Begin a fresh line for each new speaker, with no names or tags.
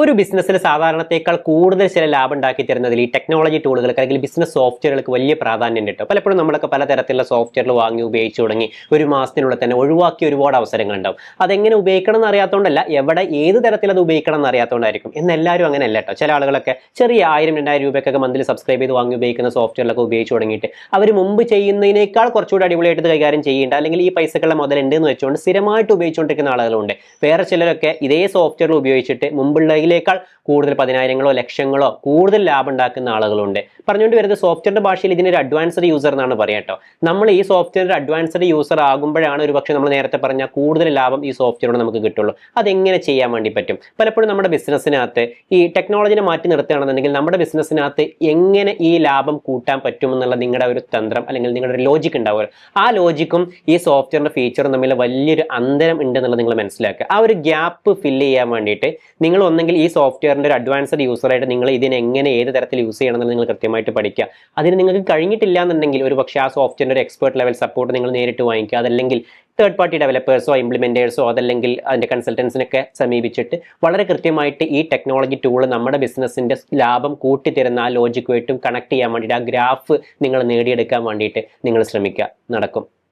ഒരു ബിസിനസ്സിൽ സാധാരണത്തേക്കാൾ കൂടുതൽ ചില ലാഭം ഉണ്ടാക്കി തരുന്നതിൽ ഈ ടെക്നോളജി ടൂളുകൾക്ക് അല്ലെങ്കിൽ ബിസിനസ് സോഫ്റ്റ്വെയറുകൾക്ക് വലിയ പ്രാധാന്യം ഉണ്ട്. പലപ്പോഴും നമ്മളൊക്കെ പലതരത്തിലുള്ള സോഫ്റ്റ്വെയർ വാങ്ങി ഉപയോഗിച്ച് തുടങ്ങി ഒരു മാസത്തിനുള്ളിൽ തന്നെ ഒഴിവാക്കിയ ഒരുപാട് അവസരങ്ങൾ ഉണ്ടാവും. അതെങ്ങനെ ഉപയോഗിക്കണം എന്ന് അറിയാത്തതുകൊണ്ടല്ല, എവിടെ ഏത് തരത്തിൽ അത് ഉപയോഗിക്കണം എന്ന് അറിയാത്തതുകൊണ്ടായിരിക്കും. എന്നെല്ലാവരും അങ്ങനെ അല്ല കേട്ടോ. ചില ആളുകളൊക്കെ ചെറിയ 1000-2000 രൂപയ്ക്കൊക്കെ മന്ത്ലി സബ്സ്ക്രൈബ് ചെയ്ത് വാങ്ങി ഉപയോഗിക്കുന്ന സോഫ്റ്റ്വെയറിലൊക്കെ ഉപയോഗിച്ച് തുടങ്ങിയിട്ട് അവർ മുമ്പ് ചെയ്യുന്നതിനേക്കാൾ കുറച്ചുകൂടി അടിപൊളിയായിട്ട് കൈകാര്യം ചെയ്യേണ്ട, അല്ലെങ്കിൽ ഈ പൈസകളുടെ മുതലുണ്ട് എന്ന് വെച്ചുകൊണ്ട് സ്ഥിരമായിട്ട് ഉപയോഗിച്ചുകൊണ്ടിരിക്കുന്ന ആളുകളുണ്ട്. വേറെ ചിലരൊക്കെ ഇതേ സോഫ്റ്റ്വെയർ ഉപയോഗിച്ചിട്ട് മുമ്പുള്ളതിനേക്കാൾ കൂടുതൽ 10,000-ങ്ങളോ ലക്ഷങ്ങളോ കൂടുതൽ ലാഭം ഉണ്ടാക്കുന്ന ആളുകളുണ്ട്. പറഞ്ഞുകൊണ്ട് വരുന്നത് സോഫ്റ്റ്വെയറിന്റെ ഭാഷയിൽ ഇതിനൊരു അഡ്വാൻസ്ഡ് യൂസർ എന്നാണ് പറയാട്ടോ. നമ്മൾ ഈ സോഫ്റ്റ്വെയർ അഡ്വാൻസ്ഡ് യൂസർ ആകുമ്പോഴാണ് ഒരു പക്ഷേ നമ്മൾ നേരത്തെ പറഞ്ഞ കൂടുതൽ ലാഭം ഈ സോഫ്റ്റ്വെയറോട് നമുക്ക് കിട്ടുള്ളൂ. അതെങ്ങനെ ചെയ്യാൻ വേണ്ടി പറ്റും? പലപ്പോഴും നമ്മുടെ ബിസിനസ്സിനകത്ത് ഈ ടെക്നോളജിനെ മാറ്റി നിർത്തുകയാണെന്നുണ്ടെങ്കിൽ നമ്മുടെ ബിസിനസ്സിനകത്ത് എങ്ങനെ ഈ ലാഭം കൂട്ടാൻ പറ്റുമെന്നുള്ള നിങ്ങളുടെ ഒരു തന്ത്രം അല്ലെങ്കിൽ നിങ്ങളുടെ ഒരു ലോജിക്ക് ഉണ്ടാവുമല്ലോ, ആ ലോജിക്കും ഈ സോഫ്റ്റ്വെയറിന്റെ ഫീച്ചറും തമ്മിൽ വലിയൊരു അന്തരം ഉണ്ടെന്നുള്ളത് നിങ്ങൾ മനസ്സിലാക്കുക. ആ ഒരു ഗ്യാപ്പ് ഫില്ല് ചെയ്യാൻ വേണ്ടിയിട്ട് നിങ്ങൾ ഒന്നെങ്കിൽ ഈ സോഫ്റ്റ്വെയറിന്റെ ഒരു അഡ്വാൻസ്ഡ് യൂസറായിട്ട് നിങ്ങൾ ഇതിനെ എങ്ങനെ ഏത് തരത്തിൽ യൂസ് ചെയ്യണം എന്നുള്ളത് നിങ്ങൾ കൃത്യമായിട്ട് പഠിക്കുക. അതിന് നിങ്ങൾക്ക് കഴിഞ്ഞിട്ടില്ല എന്നുണ്ടെങ്കിൽ ഒരു പക്ഷേ ആ സോഫ്റ്റ്വെയറിന്റെ ഒരു എക്സ്പേർട്ട് ലെവൽ സപ്പോർട്ട് നിങ്ങൾ നേരിട്ട് വാങ്ങിക്കുക. അതല്ലെങ്കിൽ തേർഡ് പാർട്ടി ഡെവലപ്പേഴ്സോ ഇംപ്ലിമെന്റേഴ്സോ അതല്ലെങ്കിൽ അതിന്റെ കൺസൾട്ടൻസിനൊക്കെ സമീപിച്ചിട്ട് വളരെ കൃത്യമായിട്ട് ഈ ടെക്നോളജി ടൂൾ നമ്മുടെ ബിസിനസ്സിന്റെ ലാഭം കൂട്ടിത്തരുന്ന ആ ലോജിക്കുമായിട്ടും കണക്ട് ചെയ്യാൻ വേണ്ടിയിട്ട് ആ ഗ്രാഫ് നിങ്ങൾ നേടിയെടുക്കാൻ വേണ്ടിയിട്ട് നിങ്ങൾ ശ്രമിക്കുക. നടക്കും.